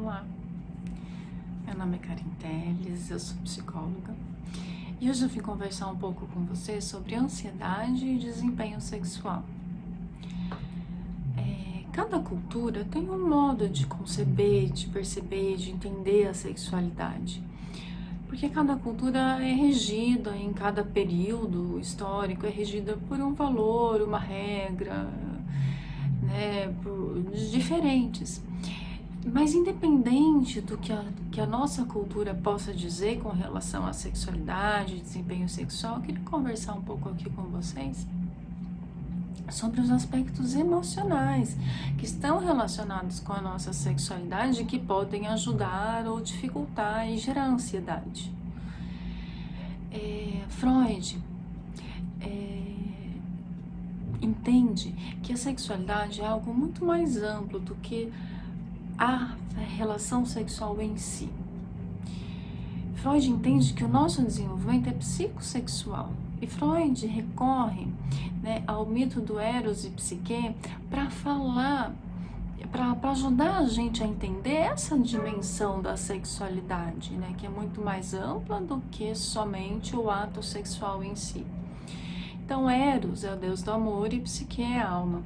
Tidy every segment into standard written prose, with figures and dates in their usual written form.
Olá, meu nome é Karen Telles, eu sou psicóloga e hoje eu vim conversar um pouco com você sobre ansiedade e desempenho sexual. Cada cultura tem um modo de conceber, de perceber, de entender a sexualidade, porque cada cultura é regida em cada período histórico, é regida por um valor, uma regra, né, diferentes. Mas independente do que a nossa cultura possa dizer com relação à sexualidade, desempenho sexual, eu queria conversar um pouco aqui com vocês sobre os aspectos emocionais que estão relacionados com a nossa sexualidade, que podem ajudar ou dificultar e gerar ansiedade. Freud entende que a sexualidade é algo muito mais amplo do que a relação sexual em si. Freud entende que o nosso desenvolvimento é psicossexual e Freud recorre, ao mito do Eros e Psique para falar, para ajudar a gente a entender essa dimensão da sexualidade, que é muito mais ampla do que somente o ato sexual em si. Então, Eros é o deus do amor e Psique é a alma.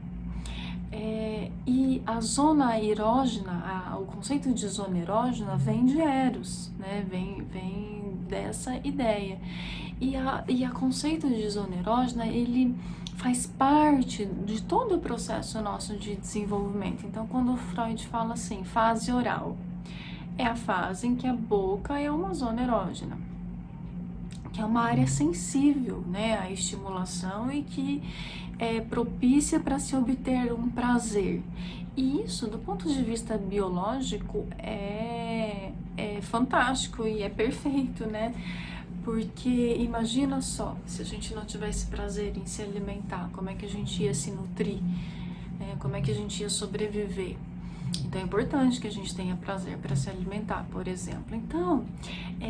E a zona erógena, o conceito de zona erógena vem de Eros, vem dessa ideia. E a conceito de zona erógena, ele faz parte de todo o processo nosso de desenvolvimento. Então, quando Freud fala assim, fase oral, é a fase em que a boca é uma zona erógena, que é uma área sensível, à estimulação e que é propícia para se obter um prazer. E isso, do ponto de vista biológico, é fantástico e é perfeito, Porque imagina só, se a gente não tivesse prazer em se alimentar, como é que a gente ia se nutrir? Como é que a gente ia sobreviver? Então é importante que a gente tenha prazer para se alimentar, por exemplo. Então,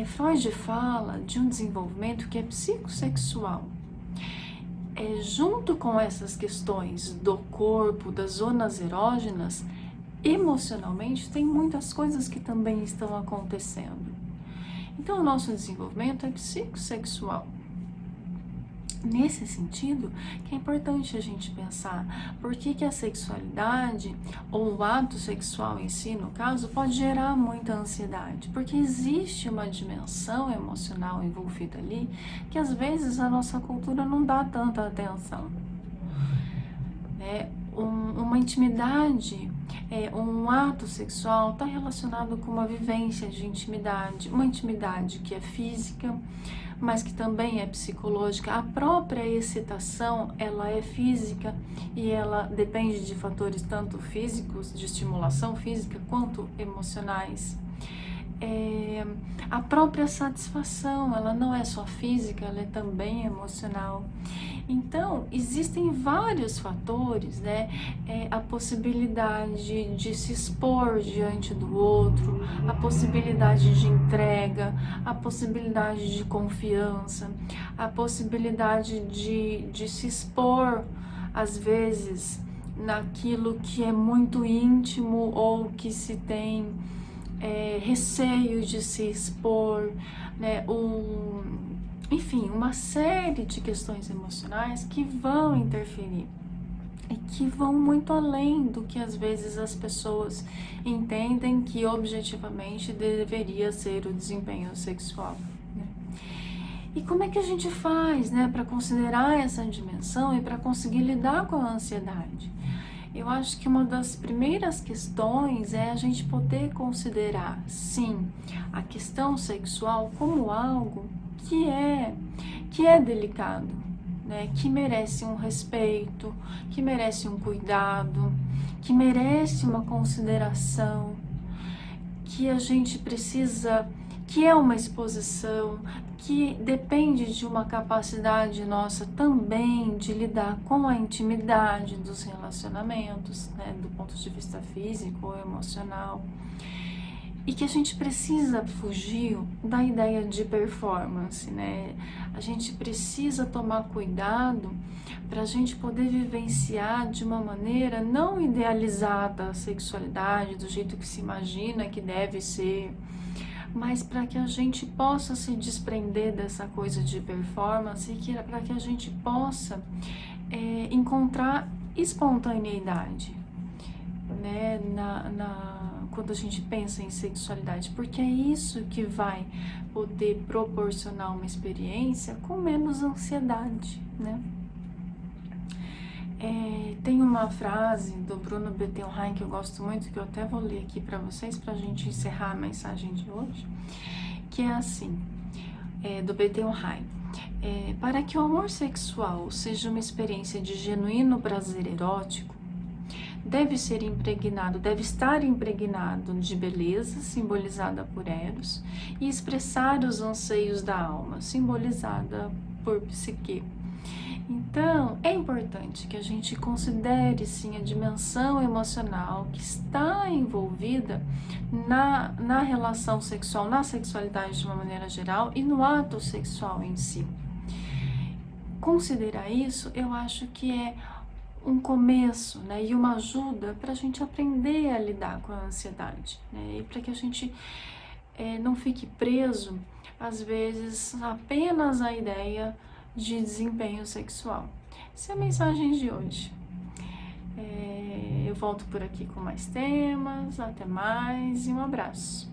Freud fala de um desenvolvimento que é psicossexual. Junto com essas questões do corpo, das zonas erógenas, emocionalmente tem muitas coisas que também estão acontecendo. Então o nosso desenvolvimento é psicossexual. Nesse sentido, que é importante a gente pensar por que a sexualidade, ou o ato sexual em si, no caso, pode gerar muita ansiedade. Porque existe uma dimensão emocional envolvida ali que às vezes a nossa cultura não dá tanta atenção. Uma intimidade, um ato sexual está relacionado com uma vivência de intimidade, uma intimidade que é física, mas que também é psicológica. A própria excitação, ela é física e ela depende de fatores tanto físicos, de estimulação física, quanto emocionais. A própria satisfação, ela não é só física, ela é também emocional. Então, existem vários fatores, a possibilidade de se expor diante do outro, a possibilidade de entrega, a possibilidade de confiança, a possibilidade de se expor, às vezes, naquilo que é muito íntimo ou que se tem receio de se expor, enfim, uma série de questões emocionais que vão interferir e que vão muito além do que às vezes as pessoas entendem que objetivamente deveria ser o desempenho sexual. E como é que a gente faz, para considerar essa dimensão e para conseguir lidar com a ansiedade? Eu acho que uma das primeiras questões é a gente poder considerar, sim, a questão sexual como algo que é delicado, que merece um respeito, que merece um cuidado, que merece uma consideração, que a gente precisa, que é uma exposição, que depende de uma capacidade nossa também de lidar com a intimidade dos relacionamentos, do ponto de vista físico ou emocional. e que a gente precisa fugir da ideia de performance, né? A gente precisa tomar cuidado para a gente poder vivenciar de uma maneira não idealizada a sexualidade, do jeito que se imagina que deve ser, mas para que a gente possa se desprender dessa coisa de performance e para que a gente possa encontrar espontaneidade, né, quando a gente pensa em sexualidade, porque é isso que vai poder proporcionar uma experiência com menos ansiedade, né? Tem uma frase do Bruno Bettelheim que eu gosto muito, que eu até vou ler aqui para vocês, para a gente encerrar a mensagem de hoje, que é assim, do Bettelheim. Para que o amor sexual seja uma experiência de genuíno prazer erótico, deve estar impregnado de beleza, simbolizada por Eros, e expressar os anseios da alma, simbolizada por Psique. Então, é importante que a gente considere, sim, a dimensão emocional que está envolvida na relação sexual, na sexualidade de uma maneira geral e no ato sexual em si. Considerar isso, eu acho que é um começo, né, e uma ajuda para a gente aprender a lidar com a ansiedade, né, e para que a gente não fique preso, às vezes, apenas à ideia de desempenho sexual. Essa é a mensagem de hoje. Eu volto por aqui com mais temas, até mais e um abraço.